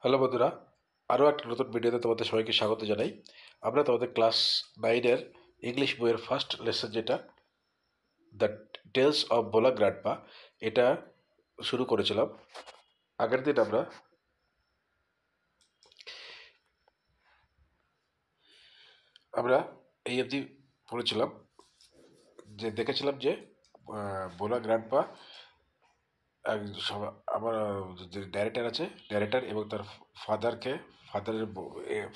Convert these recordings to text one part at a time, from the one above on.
Hello বন্ধুরা, আরও একটা নতুন ভিডিওতে তোমাদের সবাইকে স্বাগত জানাই। আমরা তোমাদের ক্লাস 9-এর ইংলিশ বইয়ের ফার্স্ট লেসন, যেটা the tales of Bhola grandpa, এটা শুরু করেছিলাম। আগের দিন আমরা এই অবধি পড়েছিলাম, দেখেছিলাম যে ভোলা গ্র্যান্ডপা আমার যে ডাইরেক্টর আছে, ডাইরেক্টর এবং তার ফাদারের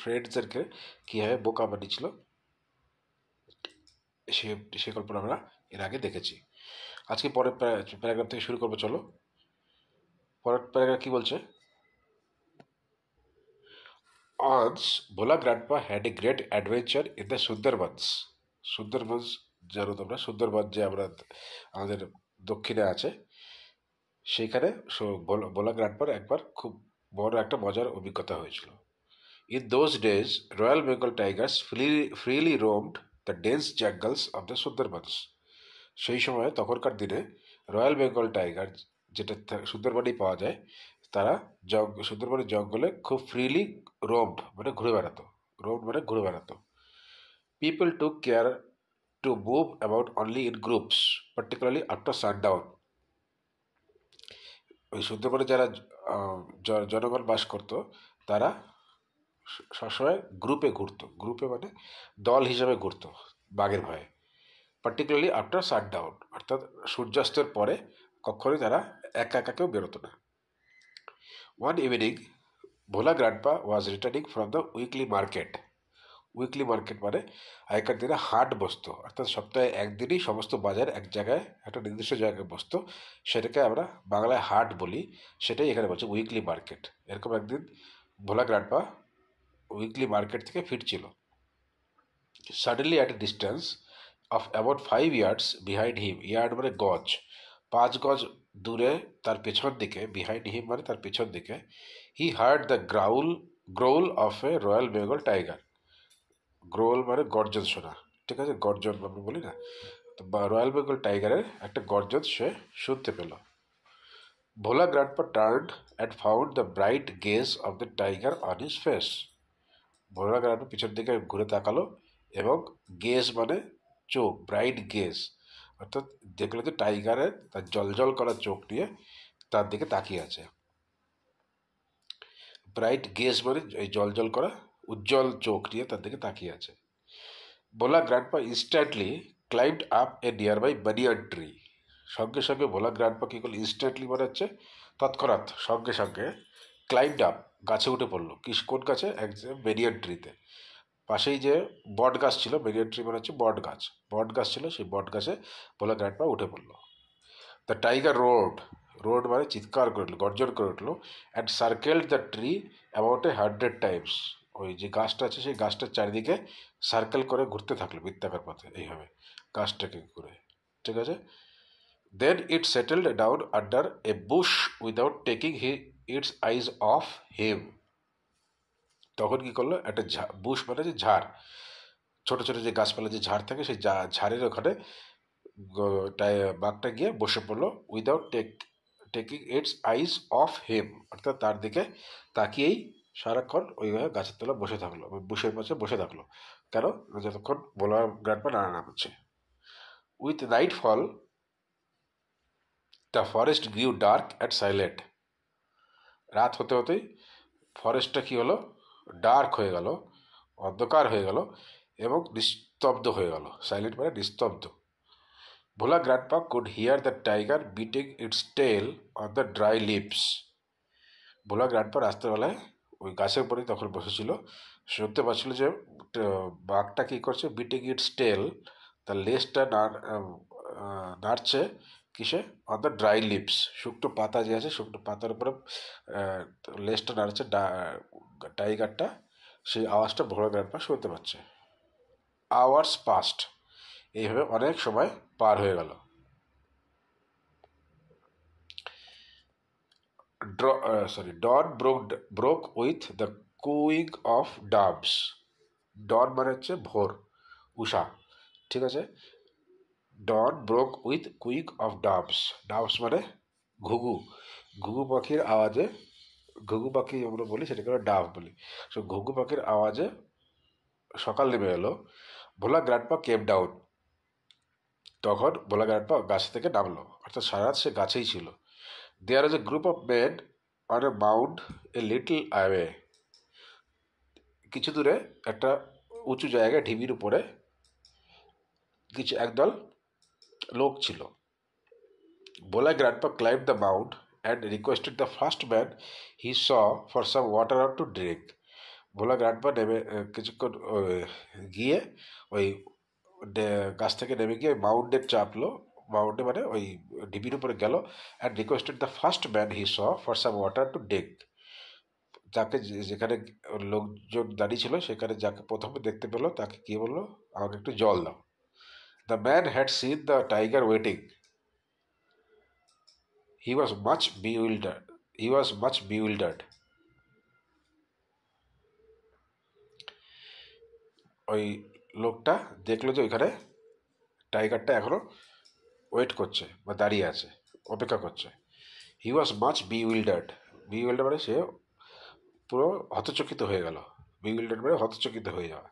ফ্রেন্ডসদেরকে কীভাবে বোকা বানিয়েছিল, সে সে গল্পটা আমরা এর আগে দেখেছি। আজকে পরের প্যারাগ্রাফ থেকে শুরু করবো, চলো। পরের প্যারাগ্রাফ কি বলছে? Once Bhola Grandpa had a great adventure in the Sundarbans. Sundarbans জানো তোমরা, সুন্দরবন যে আমাদের দক্ষিণে আছে, সেইখানে ভোলা গ্র্যান্ডপার একবার খুব বড় একটা মজার অভিজ্ঞতা হয়েছিল। In those days, Royal Bengal tigers freely roamed the dense jungles of the Sundarbans. সেই সময়, তখনকার দিনে, রয়্যাল বেঙ্গল টাইগার, যেটা সুন্দরবনেই পাওয়া যায়, তারা সুন্দরবনের জঙ্গলে খুব ফ্রিলি রোমড মানে ঘুরে বেড়াতো। People took care to move about only in groups, particularly after sundown. ওই সুন্দরবনে যারা জনগণ বাস করত, তারা সবসময় গ্রুপে মানে দল হিসাবে ঘুরতো, বাঘের ভয়ে। পার্টিকুলারলি আফটার সানডাউন, অর্থাৎ সূর্যাস্তের পরে কখনোই তারা একা একা কেউ বেরোতো না। One evening, Bhola grandpa was returning from the weekly market. Weekly market মানে আগেকার দিনে হাট বসতো, অর্থাৎ সপ্তাহে একদিনই সমস্ত বাজার এক জায়গায়, একটা নির্দিষ্ট জায়গায় বসতো। সেটাকে আমরা বাংলায় হাট বলি, সেটাই এখানে বলছে উইকলি মার্কেট। এরকম একদিন ভোলা গ্র্যান্ডপা উইকলি মার্কেট থেকে ফিরছিল। Suddenly at a distance of about 5 ইয়ার্ডস behind him, yard মানে গজ, 5 গজ দূরে তার পেছন দিকে, বিহাইন্ড হিম মানে তার পেছন দিকে, he heard the growl of a royal Bengal tiger. Growl মানে গর্জন শোনা, ঠিক আছে, গর্জন আমরা বলি না, তো রয়্যাল বেঙ্গল টাইগারের একটা গর্জন সে শুনতে পেল। Bhola grandpa turned and found the bright gaze of the tiger on his face. Bhola grandpa পিছন দিকে ঘুরে তাকালো, এবং গেজ মানে চোখ, ব্রাইট গেজ, অর্থাৎ দেখলো যে টাইগারের তার জলজল করা চোখ নিয়ে তার দিকে তাকিয়ে আছে। ব্রাইট গেজ মানে এই জলজল করা উজ্জ্বল চোখ নিয়ে তার দিকে তাকিয়ে আছে। Bhola grandpa instantly climbed up a nearby banyan tree. সঙ্গে সঙ্গে ভোলা গ্র্যান্ডপা কী করলো? ইনস্ট্যান্টলি মানে হচ্ছে তৎক্ষণাৎ, সঙ্গে সঙ্গে, ক্লাইম্বড আপ গাছে উঠে পড়লো। কোন গাছে? এক বেনিয়ান ট্রিতে। পাশেই যে বট গাছ ছিল, বেনিয়ান ট্রি মানে হচ্ছে বট গাছ ছিল, সেই বট গাছে ভোলা গ্র্যান্ডপা উঠে পড়লো। দ্য টাইগার রোড মানে চিৎকার করে উঠলো, গর্জন করে উঠলো, and circled the tree about 100 times. ওই যে গাছটা আছে, সেই গাছটার চারিদিকে সার্কেল করে ঘুরতে থাকলো বৃত্তাকার পথে, এইভাবে গাছটাকে ঘুরে, ঠিক আছে। Then it settled down under a bush without taking its eyes off him. তখন কি করলো? একটা বুশ মানে যে ঝাড়, ছোট ছোট যে গাছপালা, যে ঝাড় থাকে, সেই ঝাড়ের ওখানে বাঘটা গিয়ে বসে পড়লো, without taking its eyes off হিম, অর্থাৎ তার দিকে তাকিয়েই সারাক্ষণ ওইভাবে গাছের তলা বসে থাকলো, বুশের পাশে বসে থাকলো। কেন? যতক্ষণ ভোলা গ্র্যান্ডপা নাড়া নামছে। With night fall the forest grew dark and silent. রাত হতে হতেই ফরেস্টটা কি হলো? ডার্ক হয়ে গেল, অন্ধকার হয়ে গেল, এবং নিস্তব্ধ হয়ে গেল। সাইলেন্ট মানে নিস্তব্ধ। ভোলা grandpa could hear the tiger beating its tail on the dry leaves. Bhola grandpa রাত্রেবেলায় ওই গাছের উপরে তখন বসেছিল, শুনতে পাচ্ছিল যে বাঘটা কী করছে? বিটিং ইটস টেল, তার লেজটা নাড়ছে কিসে? অন দ্য ড্রাই লিভস, শুকনো পাতা যে আছে, শুকনো পাতার উপরে লেজটা নাড়ছে টাইগারটা। সেই আওয়াজটা ভোলা গ্র্যান্ডপা শুনতে পাচ্ছে। আওয়ার্স পাস্ট, এইভাবে অনেক সময় পার হয়ে গেল। Dawn broke with the cooing of doves. ডন মানে হচ্ছে ভোর, উষা, ঠিক আছে। ডন ব্রোক উইথ কুইক অফ ডাভস। ডাভস মানে ঘুঘু, ঘুঘু পাখির আওয়াজে ঘুঘু পাখি আমরা বলি, সেটাকে আমরা ডাভ বলি। সো ঘুঘু পাখির আওয়াজে সকাল নেমে এলো। ভোলা গ্র্যান্ডপা কেম ডাউন। তখন ভোলা গ্র্যান্ডপা গাছ থেকে নামলো, অর্থাৎ সারা রাত সে গাছেই ছিল। There is a group of men on a mount a little away. কিছু দূরে একটা উঁচু জায়গায় ঢিবির উপরে কিছু একদল লোক ছিল। Bhola grandpa climb the mount and requested the first man he saw for some water to drink. Bhola grandpa নেমে কিছুক্ষণ গিয়ে ওই গাছ থেকে নেমে গিয়ে মাউন্টে চাপলো। মাউন্টে মানে ওই ঢিবির উপরে গেল। And requested the first man he saw for some water to drink. যাকে যেখানে লোকজন দাঁড়িয়ে ছিল সেখানে যাকে প্রথমে দেখতে পেলো তাকে কি বললো, আমাকে একটু জল দাও। The man had seen the tiger waiting. He was much bewildered. ওই লোকটা দেখলো যে ওইখানে টাইগারটা এখনো ওয়েট করছে বা দাঁড়িয়ে আছে, অপেক্ষা করছে। হি ওয়াজ মাচ বিউইল্ডার্ড মানে সে পুরো হতচকিত হয়ে গেল। বিউইল্ডার্ড মানে হতচকিত হয়ে যাওয়া।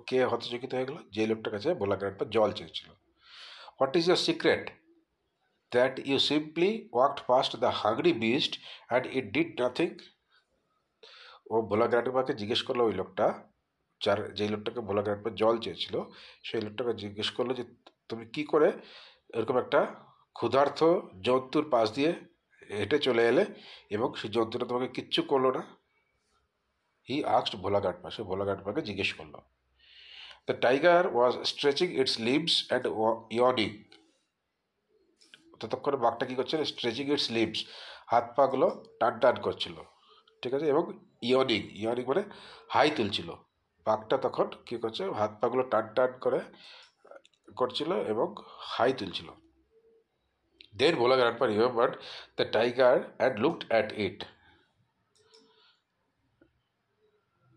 কে হতচকিত হয়ে গেল? যে লোকটার কাছে ভোলা গ্র্যান্ডপা জল চেয়েছিল। What is your secret that you simply walked past the hungry beast and it did nothing? ও ভোলা গ্র্যান্ডপাকে জিজ্ঞেস করলো, ওই লোকটা যেই লোকটাকে ভোলা গ্র্যান্ডপা জল চেয়েছিল সেই লোকটাকে জিজ্ঞেস করলো যে তুমি কি করে এরকম একটা ক্ষুধার্ত জন্তুর পাশ দিয়ে হেঁটে চলে এলে এবং সেই জন্তুটা তোমাকে কিচ্ছু করলো না? হি আস্কড ভোলা গ্র্যান্ডপা, সে ভোলা গ্র্যান্ডপাকে জিজ্ঞেস করলো। The tiger was stretching its limbs and yawning. ততক্ষণে বাঘটা কী করছিল? স্ট্রেচিং ইটস লিভস, হাত পাগুলো টান টান করছিল, ঠিক আছে, এবং ইয়নিং মানে হাই তুলছিল। বাঘটা তখন কী করছে? হাত পাগুলো টান টান করছিল এবং হাই তুলছিল। Then Bhola grandpa remembered the tiger and looked at it.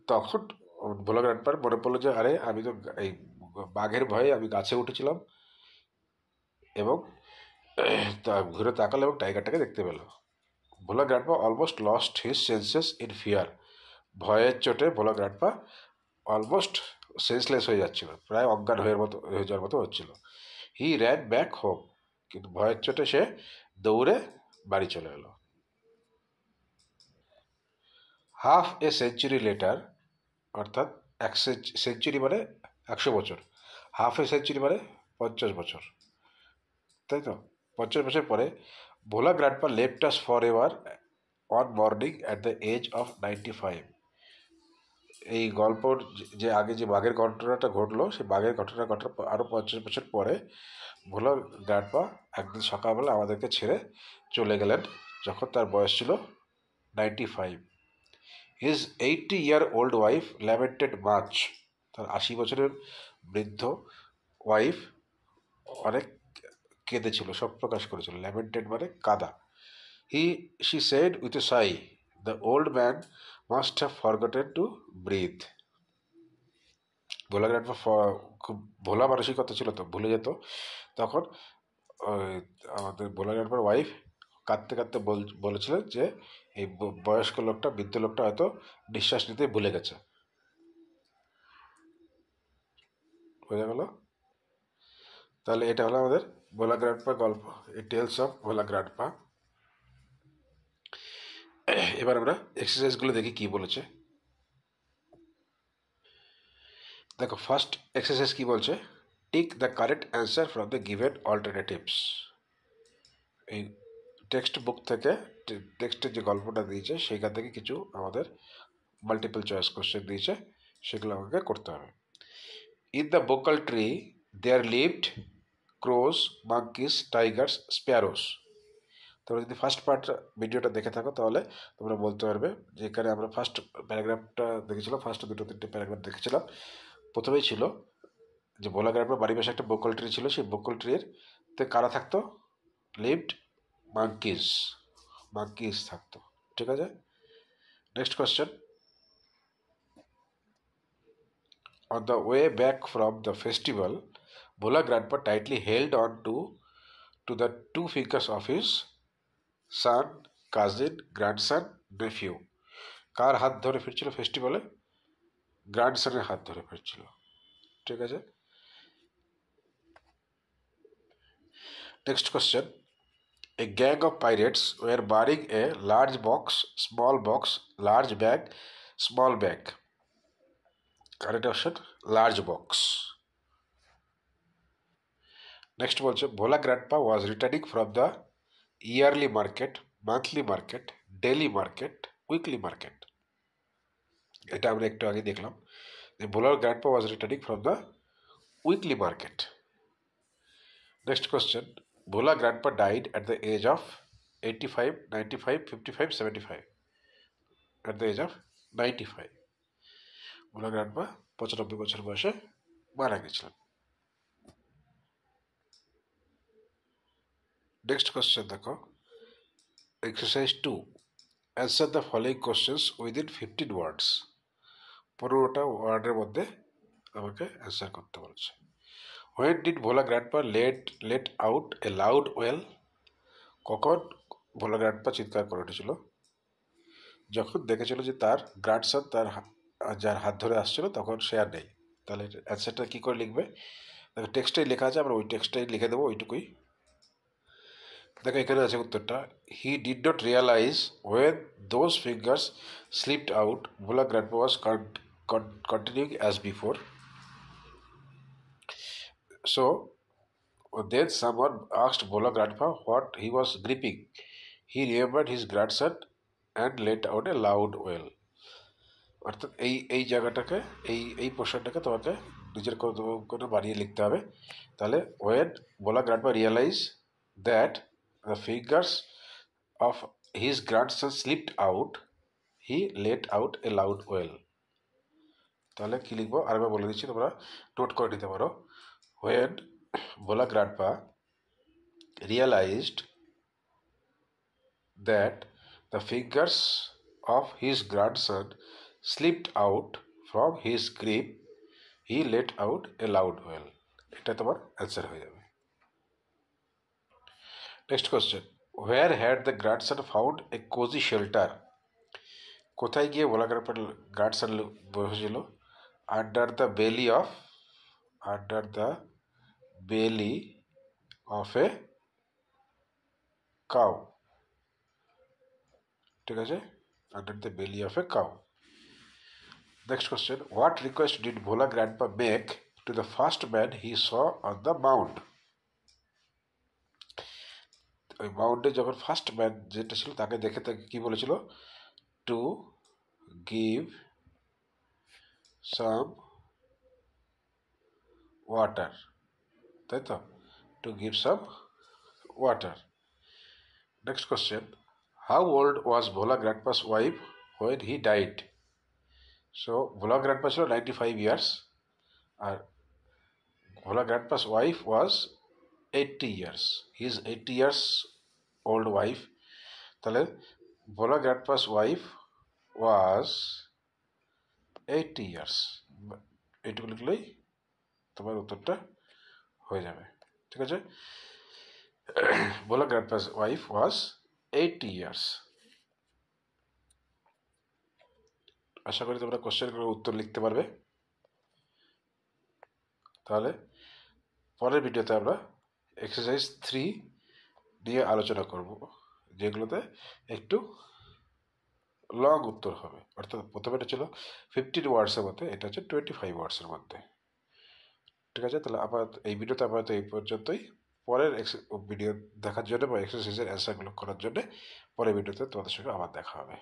তখন ভোলা গ্র্যান্ডপার মনে পড়লো যে আরে আমি তো এই বাঘের ভয়ে আমি গাছে উঠেছিলাম, এবং তা ঘুরে তাকালো এবং টাইগারটাকে দেখতে পেল। Bhola grandpa almost lost his senses in fear. ভয়ের চোটে ভোলা গ্র্যান্ডপা অলমোস্ট সেন্সলেস হয়ে যাচ্ছিল, প্রায় অজ্ঞান হয়ে যাওয়ার মতো হচ্ছিল। He ran back home. কিন্তু ভয়ের চোটে সে দৌড়ে বাড়ি চলে এলো। হাফ এ সেঞ্চুরি লেটার, অর্থাৎ এক সেঞ্চুরি মানে 100 বছর, হাফ এ সেঞ্চুরি মানে 50 বছর, তাই তো? 50 বছর পরে Bhola grandpa left us forever on morning at the age of 95। এই গল্পর যে আগে যে বাঘের ঘটনাটা ঘটলো, সেই বাঘের ঘটনার আরও 50 বছর পরে ভোলা গ্র্যান্ডপা একদিন সকালবেলা আমাদেরকে ছেড়ে চলে গেলেন, যখন তার বয়স ছিল 95। His 80-year-old wife lamented much. তার 80 বছরের বৃদ্ধ ওয়াইফ অনেক কেঁদেছিল, শোক প্রকাশ করেছিল। ল্যামেন্টেড মানে কাদা। She said with a sigh, the old man must have forgotten to breathe. Bhola grandpa খুব ভোলা মানসিকতা ছিল, তো ভুলে যেত। তখন আমাদের ভোলা গ্র্যান্ডপার ওয়াইফ কাঁদতে কাঁদতে বলেছিলেন যে এই বয়স্ক লোকটা, বৃদ্ধ লোকটা হয়তো নিঃশ্বাস নিতে ভুলে গেছে। বোঝা গেল? তাহলে এটা হলো আমাদের ভোলা গ্র্যান্ডপা গল্প, এই টেলস অফ ভোলা গ্র্যান্ডপা। এবার আমরা এক্সারসাইজগুলো দেখি কি বলেছে। দেখো, ফার্স্ট এক্সারসাইজ কি বলছে? Tick the correct answer from the given alternatives. এই টেক্সট বুক থেকে, টেক্সটের যে গল্পটা দিয়েছে সেইখান থেকে কিছু আমাদের মাল্টিপল চয়েস কোশ্চেন দিয়েছে, সেগুলো আমাকে করতে হবে। In the bakul tree there lived crows, monkeys, tigers, sparrows. তোমরা যদি ফার্স্ট পার্ট ভিডিওটা দেখে থাকো তাহলে তোমরা বলতে পারবে যে এখানে আমরা ফার্স্ট প্যারাগ্রাফটা দেখেছিলাম, ফার্স্ট 2-3টে প্যারাগ্রাফ দেখেছিলাম। প্রথমেই ছিল যে ভোলা গ্র্যান্ডপার বাড়ির পাশে একটা বোকাল ট্রি ছিল, সেই বোকাল ট্রির তে কারা থাকতো? লিভড মাঙ্কিস থাকতো, ঠিক আছে। Next question, on the way back from the festival, Bhola Grandpa tightly held on to the two fingers of his son cousin, grandson, nephew. কার হাত ধরে ফিরছিল ফেস্টিভ্যালে? গ্র্যান্ডসনের হাত ধরে ফিরছিল। ঠিক আছে, next question. A gang of pirates were barring a large box, small box, large bag, small bag. Correct option, large box. Next বলছে ভোলা grandpa was returning from the yearly market, monthly market, daily market, weekly market. এটা আমরা একটু আগে দেখলাম যে ভোলার grandpa was returning from the weekly market. Next question. Bhola grandpa died at the age of 85, 95, 55, 75. At the age of 95. Bhola grandpa 95 বছর বয়সে মারা গেছিলেন। নেক্সট কোশ্চেন দেখো, exercise 2, answer the following questions within 15 ওয়ার্ডস। 15টা ওয়ার্ডের মধ্যে আমাকে অ্যান্সার করতে বলছে। When did Bhola grandpa late out a loud well? কখন ভোলা গ্র্যান্ডপা চিৎকার করে উঠেছিল? যখন দেখেছিল যে তার গ্র্যান্ডসন তার যার হাত ধরে আসছিল তখন সে আর নেই। তাহলে অ্যান্সারটা কী করে লিখবে? দেখো টেক্সটাই লেখা আছে, আমরা ওই টেক্সটাই লিখে দেবো, ওইটুকুই। দেখো এখানে আছে উত্তরটা। He did not realise when those fingers slipped out Bhola grandpa was continuing as before. So then someone asked Bhola grandpa what he was gripping. He remembered his grandson and let out a loud wail. অর্থাৎ এই এই জায়গাটাকে এই পোর্শনটাকে তোমাকে নিজের করে বানিয়ে লিখতে হবে। তাহলে when Bhola grandpa realise that the fingers of his grandson slipped out he let out a loud wail. তাহলে কী লিখবো আরেকবার বলে দিচ্ছি, তোমরা নোট করে নিতে পারো। When Bhola grandpa realized that the fingers of his grandson slipped out from his grip, he let out a loud wail. এটা তোমার অ্যান্সার হয়ে যাবে। Next question, where had the grandson found a cozy shelter? কোথায় গিয়ে ভোলা grandson বসেছিল? Under the বেলি of a cow. ঠিক আছে, আন্ডার দ্য বেলি of a cow. Next question, what request did Bhola grandpa make to the first man he saw on the Mount? ওই মাউন্টে যখন first man যেটা ছিল তাকে দেখে তাকে কি বলেছিল? টু গিভ সাম ওয়াটার, তাই তো, to give some water. Next question, how old was Bhola grandpa's wife when he died? So Bhola grandpa ছিল 95 ইয়ার্স আর Bhola grandpa's wife was 80 years. His 80 years old wife. তাহলে Bhola grandpa's wife was 80 years. এইটুকু লিখলেই তোমার উত্তরটা হয়ে যাবে। ঠিক আছে, ভোলা গ্র্যান্ডপাস ওয়াইফ ওয়াজ 80 ইয়ার্স। আশা করি তোমরা কোশ্চেনগুলোর উত্তর লিখতে পারবে। তাহলে পরের ভিডিওতে আমরা এক্সারসাইজ 3 নিয়ে আলোচনা করব, যেগুলোতে একটু লং উত্তর হবে। অর্থাৎ প্রথমে এটা ছিল 15 ওয়ার্ডসের মধ্যে, এটা হচ্ছে 25 ওয়ার্ডসের মধ্যে। ঠিক আছে, তাহলে আপাতত এই ভিডিওতে আপাতত এই পর্যন্তই। পরের ভিডিও দেখার জন্য বা এক্সারসাইজের অ্যান্সারগুলো করার জন্য পরের ভিডিওতে তোমাদের সঙ্গে আবার দেখা হবে।